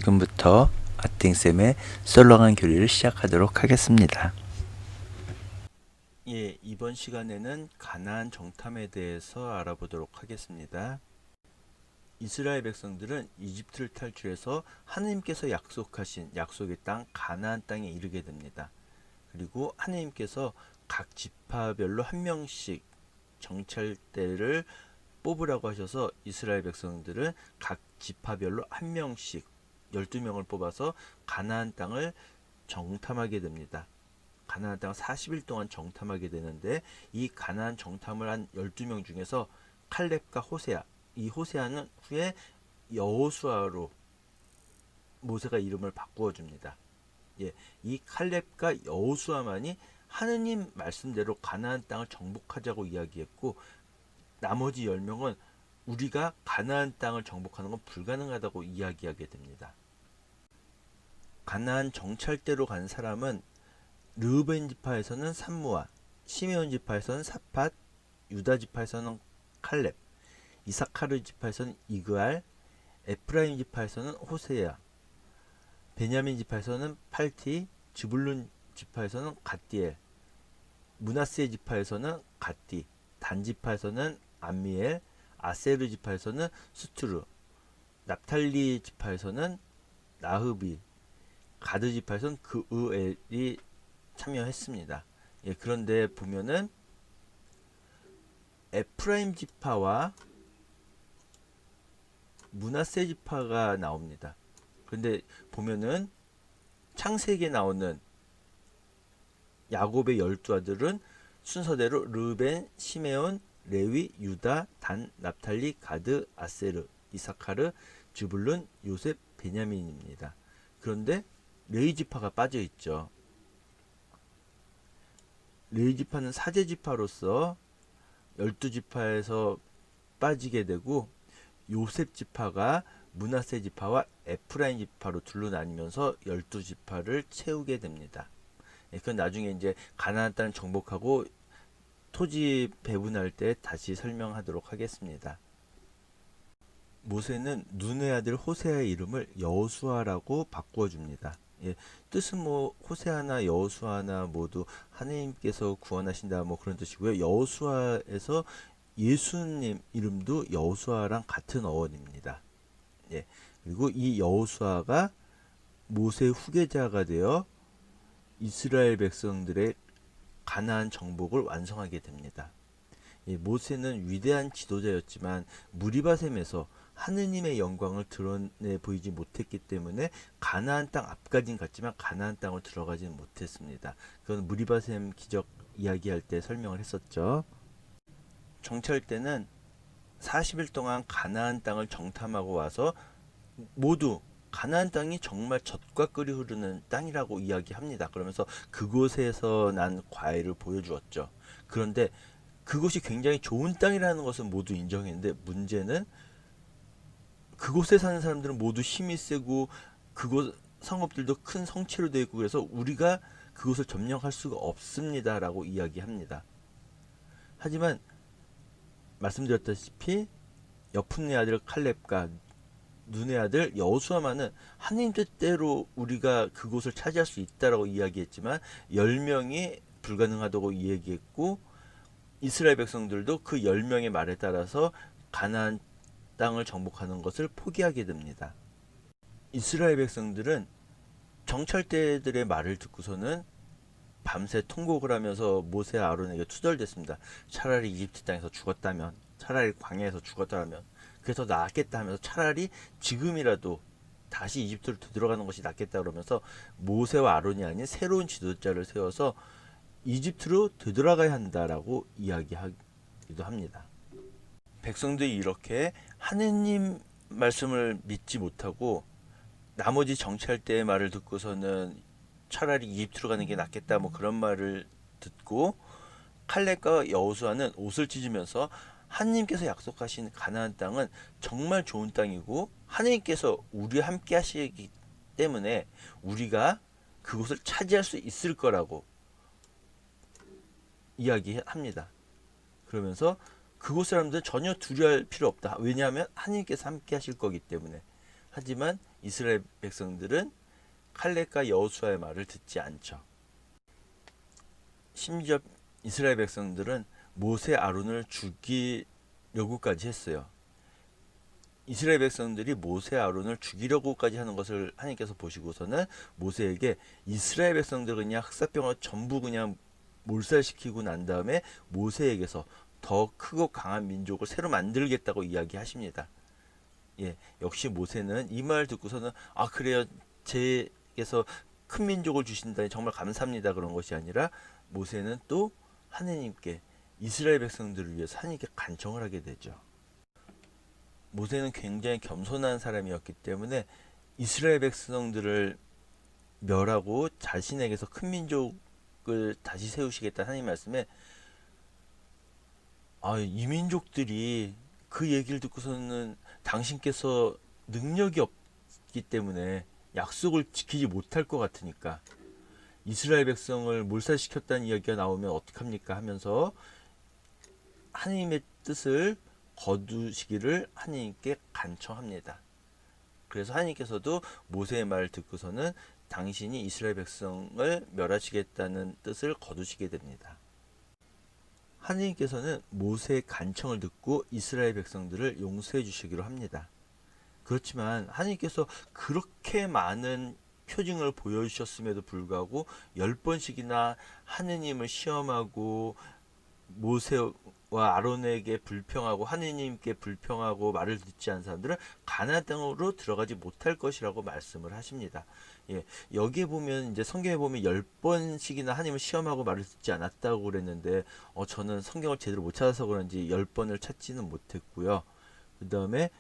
지금부터 아팅쌤의 썰렁한 교리를 시작하도록 하겠습니다. 예, 이번 시간에는 가나안 정탐에 대해서 알아보도록 하겠습니다. 이스라엘 백성들은 이집트를 탈출해서 하느님께서 약속하신 약속의 땅 가나안 땅에 이르게 됩니다. 그리고 하느님께서 각 지파별로 한 명씩 정찰대를 뽑으라고 하셔서 이스라엘 백성들은 각 지파별로 한 명씩 12명을 뽑아서 가나안 땅을 정탐하게 됩니다. 가나안 땅을 40일 동안 정탐하게 되는데, 이 가나안 정탐을 한 12명 중에서 칼렙과 호세아, 이 호세아는 후에 여호수아로 모세가 이름을 바꾸어 줍니다. 예, 이 칼렙과 여호수아만이 하느님 말씀대로 가나안 땅을 정복하자고 이야기했고, 나머지 10명은 우리가 가나안 땅을 정복하는 건 불가능하다고 이야기하게 됩니다. 가나안 정찰대로 간 사람은 르우벤 지파에서는 삼무아, 시메온 지파에서는 사팟, 유다 지파에서는 칼렙, 이사카르 지파에서는 이그알, 에프라임 지파에서는 호세야, 베냐민 지파에서는 팔티, 즈불룬 지파에서는 갓디엘, 므낫세 지파에서는 갓디, 단 지파에서는 암미엘, 아세르 지파에서는 수투르, 납탈리 지파에서는 나흐비, 가드 지파에서는 그으엘이 참여했습니다. 예, 그런데 보면은 에프라임 지파와 므낫세 지파가 나옵니다. 그런데 보면은 창세기에 나오는 야곱의 12아들은 순서대로 르벤, 시메온, 레위, 유다, 단, 납탈리, 가드, 아세르, 이사카르, 즈불룬, 요셉, 베냐민입니다. 그런데 레위 지파가 빠져 있죠. 레위 지파는 사제 지파로서 12지파에서 빠지게 되고, 요셉 지파가 므낫세 지파와 에프라임 지파로 둘로 나뉘면서 12지파를 채우게 됩니다. 그건 나중에 이제 가나안 땅을 정복하고 토지 배분할 때 다시 설명하도록 하겠습니다. 모세는 눈의 아들 호세아의 이름을 여호수아라고 바꾸어 줍니다. 예, 뜻은 뭐 호세아나 여호수아나 모두 하느님께서 구원하신다 뭐 그런 뜻이고요. 여호수아에서 예수님 이름도 여호수아랑 같은 어원입니다. 예, 그리고 이 여호수아가 모세 후계자가 되어 이스라엘 백성들의 가나안 정복을 완성하게 됩니다. 예, 모세는 위대한 지도자였지만 무리바셈에서 하느님의 영광을 드러내 보이지 못했기 때문에 가나안 땅 앞까지는 갔지만 가나안 땅을 들어가지는 못했습니다. 그건 무리바셈 기적 이야기할 때 설명을 했었죠. 정찰 때는 40일 동안 가나안 땅을 정탐하고 와서 모두 가나안 땅이 정말 젖과 꿀이 흐르는 땅이라고 이야기합니다. 그러면서 그곳에서 난 과일을 보여주었죠. 그런데 그곳이 굉장히 좋은 땅이라는 것은 모두 인정했는데, 문제는 그곳에 사는 사람들은 모두 힘이 세고 그곳 성읍들도 큰 성체로 되어 있고, 그래서 우리가 그곳을 점령할 수가 없습니다라고 이야기합니다. 하지만 말씀드렸다시피 여푼네 아들 칼렙과 눈의 아들 여호수아만은 하나님 뜻대로 우리가 그곳을 차지할 수 있다라고 이야기했지만 10명이 불가능하다고 이야기했고, 이스라엘 백성들도 그 10명의 말에 따라서 가나안 땅을 정복하는 것을 포기하게 됩니다. 이스라엘 백성들은 정찰대들의 말을 듣고서는 밤새 통곡을 하면서 모세와 아론에게 투덜댔습니다. 차라리 이집트 땅에서 죽었다면, 차라리 광야에서 죽었다면 그게 더 낫겠다 하면서 차라리 지금이라도 다시 이집트로 되돌아가는 것이 낫겠다 그러면서 모세와 아론이 아닌 새로운 지도자를 세워서 이집트로 되돌아가야 한다라고 이야기하기도 합니다. 백성들이 이렇게 하느님 말씀을 믿지 못하고 나머지 정치할 때의 말을 듣고서는 차라리 이집트로 가는 게 낫겠다 뭐 그런 말을 듣고, 칼렙과 여호수아는 옷을 찢으면서 하느님께서 약속하신 가나안 땅은 정말 좋은 땅이고 하느님께서 우리와 함께 하시기 때문에 우리가 그곳을 차지할 수 있을 거라고 이야기합니다. 그러면서 그곳 사람들은 전혀 두려워할 필요 없다. 왜냐하면 하느님께서 함께 하실 거기 때문에. 하지만 이스라엘 백성들은 칼렙과 여호수아의 말을 듣지 않죠. 심지어 이스라엘 백성들은 모세 아론을 죽이려고까지 했어요. 이스라엘 백성들이 모세 아론을 죽이려고까지 하는 것을 하나님께서 보시고서는 모세에게 이스라엘 백성들을 그냥 흑사병을 전부 그냥 몰살시키고 난 다음에 모세에게서 더 크고 강한 민족을 새로 만들겠다고 이야기하십니다. 예, 역시 모세는 이 말 듣고서는 아 그래요, 제게서 큰 민족을 주신다니 정말 감사합니다 그런 것이 아니라 모세는 또 하느님께 이스라엘 백성들을 위해서 하나님께 간청을 하게 되죠. 모세는 굉장히 겸손한 사람이었기 때문에 이스라엘 백성들을 멸하고 자신에게서 큰 민족을 다시 세우시겠다는 하나님 말씀에 이 민족들이 그 얘기를 듣고서는 당신께서 능력이 없기 때문에 약속을 지키지 못할 것 같으니까 이스라엘 백성을 몰살시켰다는 이야기가 나오면 어떡합니까 하면서 하나님의 뜻을 거두시기를 하나님께 간청합니다. 그래서 하나님께서도 모세의 말을 듣고서는 당신이 이스라엘 백성을 멸하시겠다는 뜻을 거두시게 됩니다. 하나님께서는 모세의 간청을 듣고 이스라엘 백성들을 용서해 주시기로 합니다. 그렇지만 하나님께서 그렇게 많은 표징을 보여주셨음에도 불구하고 10번씩이나 하느님을 시험하고 모세와 아론에게 불평하고 하느님께 불평하고 말을 듣지 않은 사람들은 가나안 땅으로 들어가지 못할 것이라고 말씀을 하십니다. 예, 여기에 보면 이제 성경에 보면 10번씩이나 하나님을 시험하고 말을 듣지 않았다고 그랬는데 저는 성경을 제대로 못 찾아서 그런지 10번을 찾지는 못했고요. 그 다음에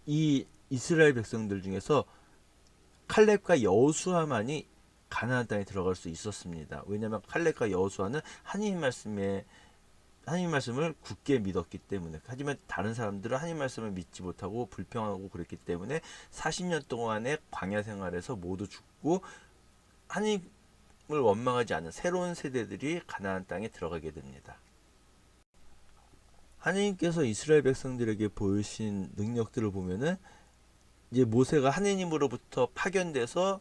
이 이스라엘 백성들 중에서 칼렙과 여호수아만이 가나안 땅에 들어갈 수 있었습니다. 왜냐하면 칼렙과 여호수아는 하나님 말씀을 굳게 믿었기 때문에. 하지만 다른 사람들은 하나님 말씀을 믿지 못하고 불평하고 그랬기 때문에 40년 동안의 광야 생활에서 모두 죽고 하나님을 원망하지 않은 새로운 세대들이 가나안 땅에 들어가게 됩니다. 하나님께서 이스라엘 백성들에게 보이신 능력들을 보면은 이제 모세가 하나님으로부터 파견돼서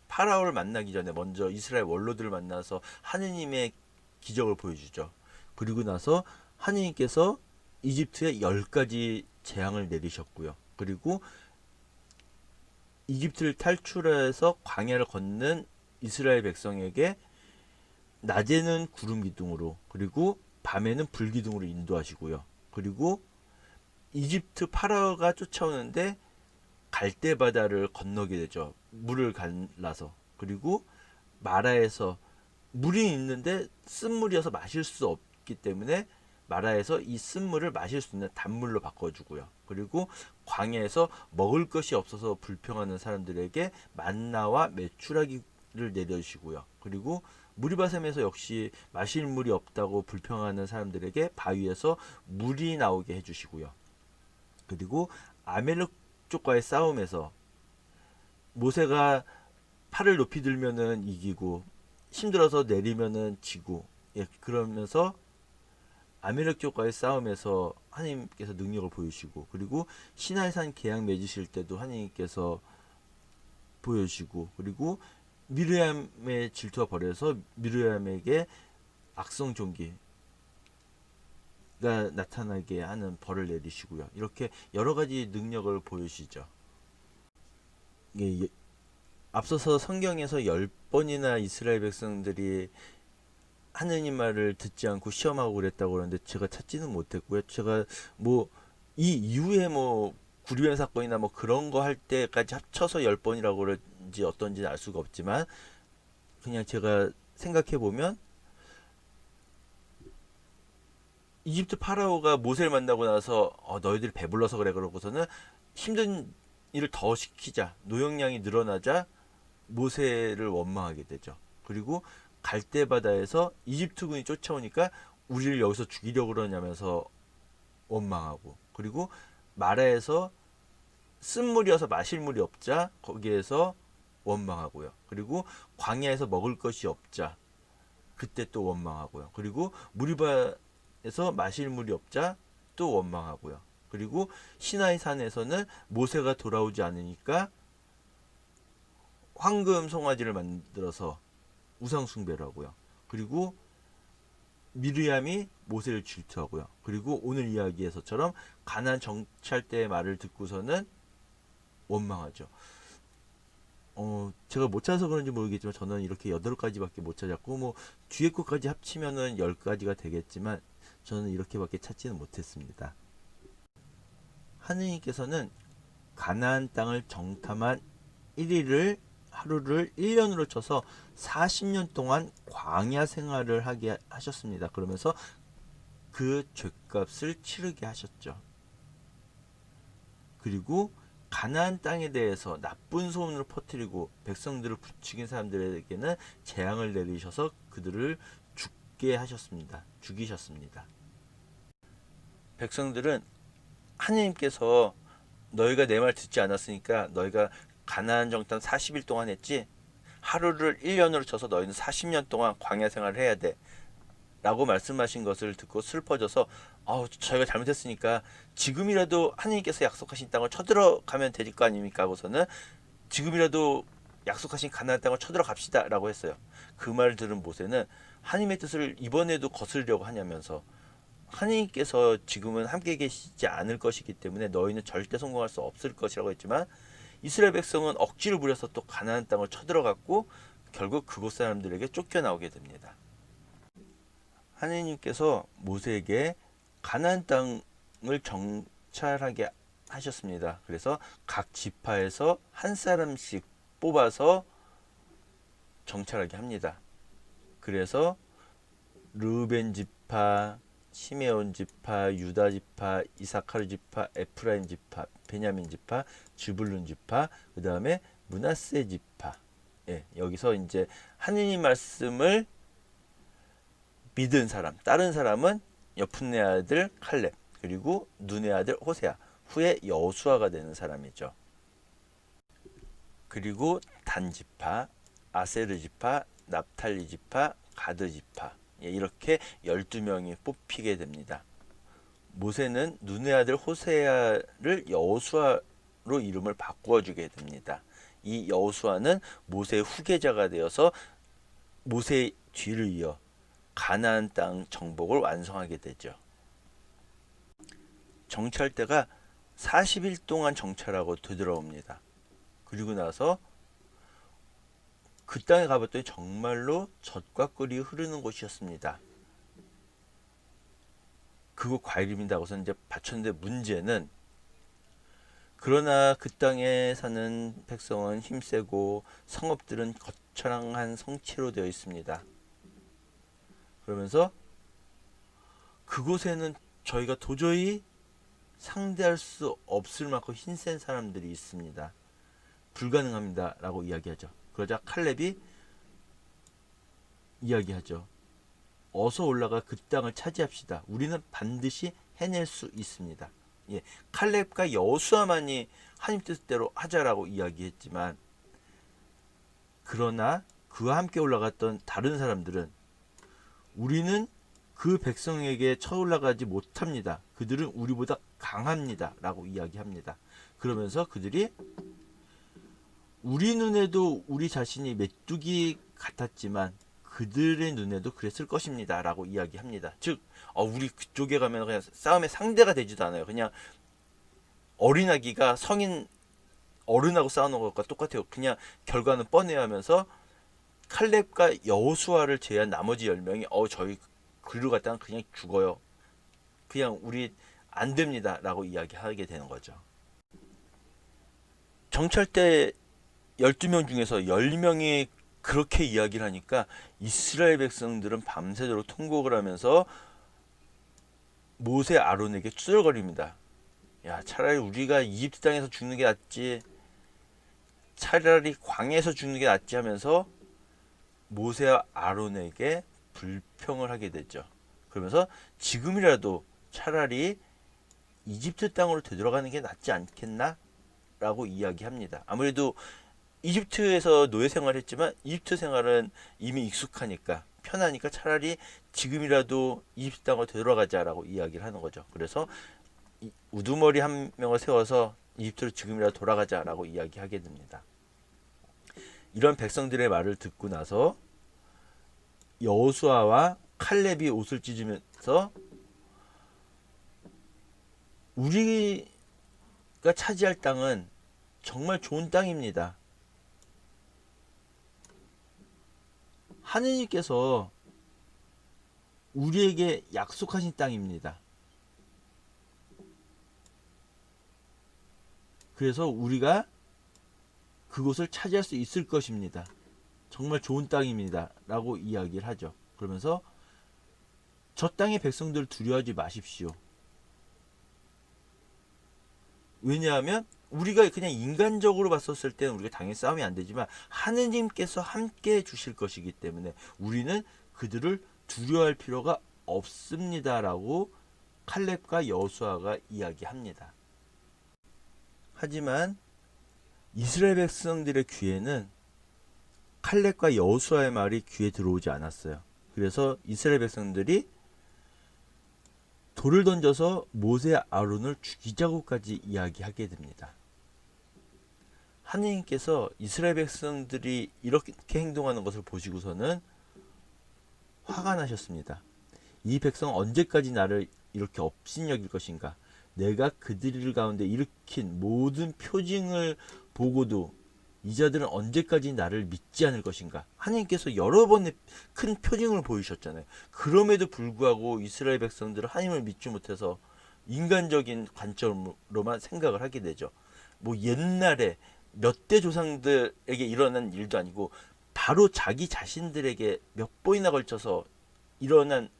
파라오를 만나기 전에 먼저 이스라엘 원로들을 만나서 하느님의 기적을 보여주죠. 그리고 나서 하느님께서 이집트에 10가지 재앙을 내리셨고요. 그리고 이집트를 탈출해서 광야를 걷는 이스라엘 백성에게 낮에는 구름 기둥으로 그리고 밤에는 불 기둥으로 인도하시고요. 그리고 이집트 파라오가 쫓아오는데 갈대 바다를 건너게 되죠. 물을 갈라서. 그리고 마라에서 물이 있는데 쓴물이어서 마실 수 없기 때문에 마라에서 이 쓴물을 마실 수 있는 단물로 바꿔주고요. 그리고 광야에서 먹을 것이 없어서 불평하는 사람들에게 만나와 메추라기를 내려주시고요. 그리고 무리바셈에서 역시 마실 물이 없다고 불평하는 사람들에게 바위에서 물이 나오게 해주시고요. 그리고 아멜렉 쪽과의 싸움에서 모세가 팔을 높이 들면은 이기고 힘들어서 내리면은 지고 그러면서 아멜렉 쪽과의 싸움에서 하나님께서 능력을 보여주시고 그리고 시나이산 계약 맺으실 때도 하나님께서 보여주시고 그리고 미르암의 질투가 벌여서 미르암에게 악성 종기가 나타나게 하는 벌을 내리시고요. 이렇게 여러 가지 능력을 보여주시죠. 앞서서 성경에서 10번이나 이스라엘 백성들이 하느님 말을 듣지 않고 시험하고 그랬다고 그러는데 제가 찾지는 못했고요. 제가 이 이후에 구리뱀 사건이나 그런 거 할 때까지 합쳐서 10번이라고 그런지 어떤지는 알 수가 없지만 그냥 제가 생각해 보면 이집트 파라오가 모세를 만나고 나서 너희들이 배불러서 그래 그러고서는 힘든 일을 더 시키자 노역량이 늘어나자 모세를 원망하게 되죠. 그리고 갈대바다에서 이집트군이 쫓아오니까 우리를 여기서 죽이려고 그러냐면서 원망하고 그리고 마라에서 쓴물이어서 마실 물이 없자 거기에서 원망하고요. 그리고 광야에서 먹을 것이 없자 그때 또 원망하고요. 그리고 무리바에서 마실 물이 없자 또 원망하고요. 그리고 시나이 산에서는 모세가 돌아오지 않으니까 황금 송아지를 만들어서 우상 숭배를 하고요. 그리고 미르얌이 모세를 질투하고요. 그리고 오늘 이야기에서처럼 가나안 정찰대의 말을 듣고서는 원망하죠. 제가 못 찾아서 그런지 모르겠지만 저는 이렇게 8가지밖에 못 찾았고 뭐 뒤에 것까지 합치면은 10가지가 되겠지만 저는 이렇게밖에 찾지는 못했습니다. 하느님께서는 가나안 땅을 정탐한 1일을 하루를 1년으로 쳐서 40년 동안 광야 생활을 하게 하셨습니다. 그러면서 그 죄값을 치르게 하셨죠. 그리고 가나안 땅에 대해서 나쁜 소문을 퍼뜨리고 백성들을 부추긴 사람들에게는 재앙을 내리셔서 그들을 죽게 하셨습니다. 죽이셨습니다. 백성들은 하느님께서 너희가 내 말 듣지 않았으니까 너희가 가나안 정탐 40일 동안 했지 하루를 1년으로 쳐서 너희는 40년 동안 광야 생활을 해야 돼 라고 말씀하신 것을 듣고 슬퍼져서 저희가 잘못했으니까 지금이라도 하느님께서 약속하신 땅을 쳐들어가면 될 거 아닙니까 하고서는 지금이라도 약속하신 가나안 땅을 쳐들어갑시다 라고 했어요. 그 말을 들은 모세는 하나님의 뜻을 이번에도 거스르려고 하냐면서 하느님께서 지금은 함께 계시지 않을 것이기 때문에 너희는 절대 성공할 수 없을 것이라고 했지만 이스라엘 백성은 억지를 부려서 또 가나안 땅을 쳐들어갔고 결국 그곳 사람들에게 쫓겨나오게 됩니다. 하느님께서 모세에게 가나안 땅을 정찰하게 하셨습니다. 그래서 각 지파에서 한 사람씩 뽑아서 정찰하게 합니다. 그래서 르우벤 지파, 시메온 지파, 유다 지파, 이사카르 지파, 에프라임 지파, 베냐민 지파, 즈불룬 지파, 그 다음에 므낫세 지파. 여기서 이제 하느님 말씀을 믿은 사람, 다른 사람은 여푼네 아들 칼렙, 그리고 눈의 아들 호세아, 후에 여수아가 되는 사람이죠. 그리고 단 지파, 아세르 지파, 납탈리 지파, 가드 지파, 이렇게 12명이 뽑히게 됩니다. 모세는 눈의 아들 호세아를 여호수아로 이름을 바꾸어주게 됩니다. 이 여호수아는 모세의 후계자가 되어서 모세의 뒤를 이어 가나안 땅 정복을 완성하게 되죠. 정찰대가 40일 동안 정찰하고 되돌아옵니다. 그리고 나서 그 땅에 가봤더니 정말로 젖과 꿀이 흐르는 곳이었습니다. 그곳 과일입니다 하고서 이제 바쳤는데 문제는 그러나 그 땅에 사는 백성은 힘세고 성읍들은 거창한 성체로 되어 있습니다. 그러면서 그곳에는 저희가 도저히 상대할 수 없을 만큼 힘센 사람들이 있습니다. 불가능합니다 라고 이야기하죠. 그러자 칼렙이 이야기하죠. 어서 올라가 그 땅을 차지합시다. 우리는 반드시 해낼 수 있습니다. 칼렙과 여호수아만이 하나님 뜻대로 하자라고 이야기했지만 그러나 그와 함께 올라갔던 다른 사람들은 우리는 그 백성에게 쳐올라가지 못합니다. 그들은 우리보다 강합니다 라고 이야기합니다. 그러면서 그들이 우리 눈에도 우리 자신이 메뚜기 같았지만 그들의 눈에도 그랬을 것입니다 라고 이야기합니다. 즉 우리 그쪽에 가면 그냥 싸움의 상대가 되지도 않아요. 그냥 어린아기가 성인 어른하고 싸우는 것과 똑같아요. 그냥 결과는 뻔해야 하면서 칼렙과 여호수아를 제외한 나머지 10명이 저희 그리로 갔다가 그냥 죽어요. 그냥 우리 안 됩니다 라고 이야기하게 되는 거죠. 정찰대 12명 중에서 10명이 그렇게 이야기를 하니까 이스라엘 백성들은 밤새도록 통곡을 하면서 모세 아론에게 투덜거립니다. 야, 차라리 우리가 이집트 땅에서 죽는 게 낫지, 차라리 광야에서 죽는 게 낫지 하면서 모세와 아론에게 불평을 하게 되죠. 그러면서 지금이라도 차라리 이집트 땅으로 되돌아가는 게 낫지 않겠나? 라고 이야기합니다. 아무래도 이집트에서 노예 생활했지만 이집트 생활은 이미 익숙하니까 편하니까 차라리 지금이라도 이집트 땅으로 되돌아가자라고 이야기를 하는 거죠. 그래서 우두머리 한 명을 세워서 이집트로 지금이라도 돌아가자라고 이야기하게 됩니다. 이런 백성들의 말을 듣고 나서 여호수아와 칼렙이 옷을 찢으면서 우리가 차지할 땅은 정말 좋은 땅입니다. 하느님께서 우리에게 약속하신 땅입니다. 그래서 우리가 그곳을 차지할 수 있을 것입니다. 정말 좋은 땅입니다. 라고 이야기를 하죠. 그러면서 저 땅의 백성들 두려워하지 마십시오. 왜냐하면 우리가 그냥 인간적으로 봤었을 때는 우리가 당연히 싸움이 안 되지만 하느님께서 함께 해 주실 것이기 때문에 우리는 그들을 두려워할 필요가 없습니다라고 칼렙과 여호수아가 이야기합니다. 하지만 이스라엘 백성들의 귀에는 칼렙과 여호수아의 말이 귀에 들어오지 않았어요. 그래서 이스라엘 백성들이 돌을 던져서 모세 아론을 죽이자고까지 이야기하게 됩니다. 하느님께서 이스라엘 백성들이 이렇게 행동하는 것을 보시고서는 화가 나셨습니다. 이 백성 언제까지 나를 이렇게 업신여길 것인가? 내가 그들 가운데 일으킨 모든 표징을 보고도 이 자들은 언제까지 나를 믿지 않을 것인가? 하나님께서 여러 번의 큰 표징을 보이셨잖아요. 그럼에도 불구하고 이스라엘 백성들은 하나님을 믿지 못해서 인간적인 관점으로만 생각을 하게 되죠. 뭐 옛날에 몇 대 조상들에게 일어난 일도 아니고 바로 자기 자신들에게 몇 번이나 걸쳐서 일어난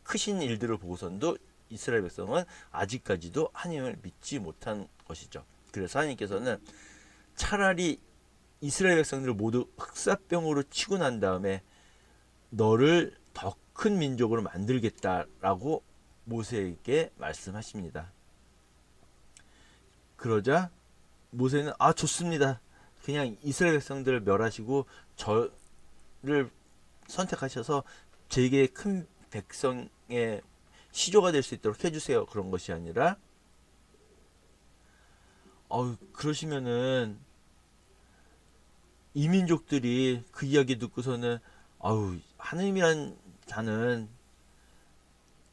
크신 일들을 보고선도 이스라엘 백성은 아직까지도 하나님을 믿지 못한 것이죠. 그래서 하나님께서는 차라리 이스라엘 백성들을 모두 흑사병으로 치고 난 다음에 너를 더 큰 민족으로 만들겠다라고 모세에게 말씀하십니다. 그러자 모세는 좋습니다. 그냥 이스라엘 백성들을 멸하시고 저를 선택하셔서 제게 큰 백성의 시조가 될 수 있도록 해주세요. 그런 것이 아니라 그러시면은 이민족들이 그 이야기 듣고서는 하느님이란 자는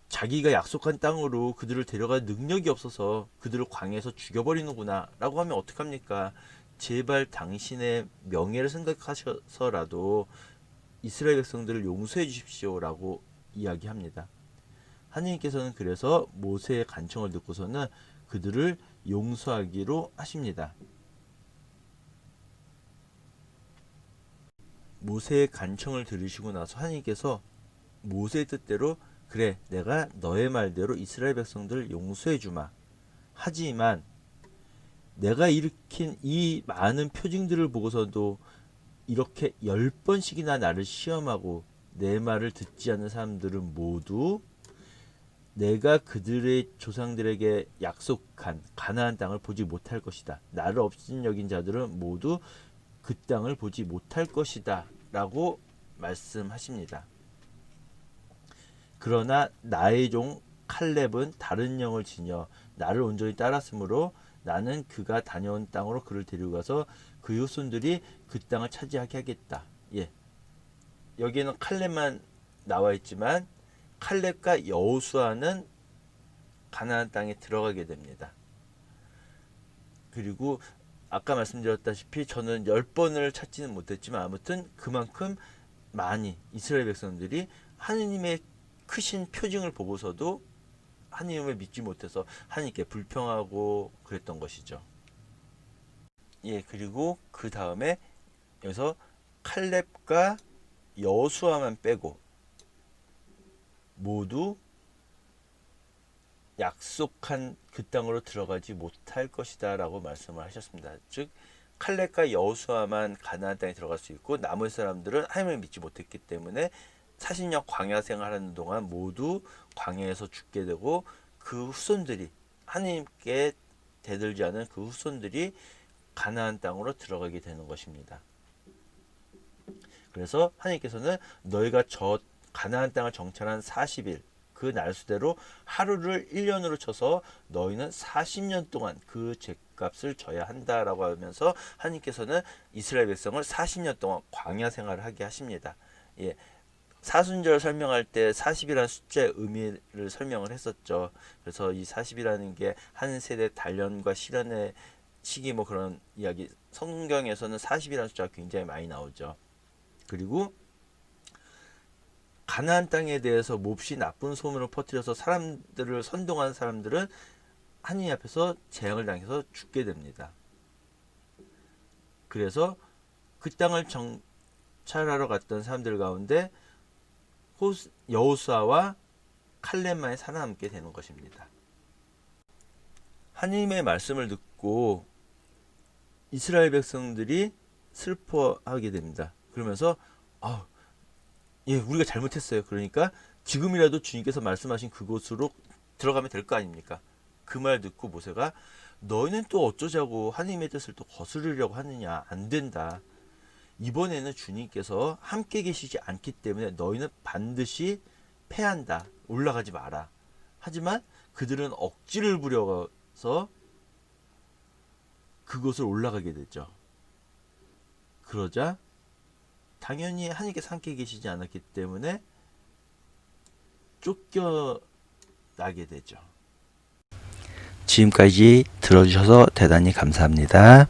자기가 약속한 땅으로 그들을 데려갈 능력이 없어서 그들을 광야에서 죽여버리는구나 라고 하면 어떡합니까? 제발 당신의 명예를 생각하셔서라도 이스라엘 백성들을 용서해 주십시오 라고 이야기합니다. 하느님께서는 그래서 모세의 간청을 듣고서는 그들을 용서하기로 하십니다. 모세의 간청을 들으시고 나서 하나님께서 모세의 뜻대로 그래 내가 너의 말대로 이스라엘 백성들을 용서해 주마. 하지만 내가 일으킨 이 많은 표징들을 보고서도 이렇게 10번씩이나 나를 시험하고 내 말을 듣지 않는 사람들은 모두 내가 그들의 조상들에게 약속한 가나안 땅을 보지 못할 것이다. 나를 업신여긴 자들은 모두 그 땅을 보지 못할 것이다 라고 말씀하십니다. 그러나 나의 종 칼렙은 다른 영을 지녀 나를 온전히 따랐으므로 나는 그가 다녀온 땅으로 그를 데려가서 그의 후손들이 그 땅을 차지하게 하겠다. 여기에는 칼렙만 나와 있지만 칼렙과 여호수아는 가나안 땅에 들어가게 됩니다. 그리고 아까 말씀드렸다시피 저는 10번을 찾지는 못했지만 아무튼 그만큼 많이 이스라엘 백성들이 하느님의 크신 표징을 보고서도 하느님을 믿지 못해서 하느님께 불평하고 그랬던 것이죠. 그리고 그 다음에 여기서 칼렙과 여호수아만 빼고 모두 약속한 그 땅으로 들어가지 못할 것이다 라고 말씀을 하셨습니다. 즉 칼렙과 여호수아만 가나안 땅에 들어갈 수 있고 나머지 사람들은 하나님을 믿지 못했기 때문에 40년 광야 생활하는 동안 모두 광야에서 죽게 되고 그 후손들이 하나님께 대들지 않은 그 후손들이 가나안 땅으로 들어가게 되는 것입니다. 그래서 하나님께서는 너희가 저 가나안 땅을 정찰한 40일 그 날수대로 하루를 1년으로 쳐서 너희는 40년 동안 그 죗값을 져야 한다라고 하면서 하나님께서는 이스라엘 백성을 40년 동안 광야 생활을 하게 하십니다. 예. 사순절 설명할 때 40이라는 숫자의 의미를 설명을 했었죠. 그래서 이 40이라는 게 한 세대 단련과 실현의 시기 뭐 그런 이야기, 성경에서는 40이라는 숫자가 굉장히 많이 나오죠. 그리고 가나안 땅에 대해서 몹시 나쁜 소문을 퍼뜨려서 사람들을 선동한 사람들은 하나님 앞에서 재앙을 당해서 죽게 됩니다. 그래서 그 땅을 정찰하러 갔던 사람들 가운데 여호수아와 칼렙만이 살아남게 되는 것입니다. 하나님의 말씀을 듣고 이스라엘 백성들이 슬퍼하게 됩니다. 그러면서 예, 우리가 잘못했어요. 그러니까 지금이라도 주님께서 말씀하신 그곳으로 들어가면 될 거 아닙니까? 그 말 듣고 모세가 너희는 또 어쩌자고 하나님의 뜻을 또 거스르려고 하느냐. 안 된다. 이번에는 주님께서 함께 계시지 않기 때문에 너희는 반드시 패한다. 올라가지 마라. 하지만 그들은 억지를 부려서 그곳을 올라가게 되죠. 그러자 당연히 하나님께서 함께 계시지 않았기 때문에 쫓겨나게 되죠. 지금까지 들어주셔서 대단히 감사합니다.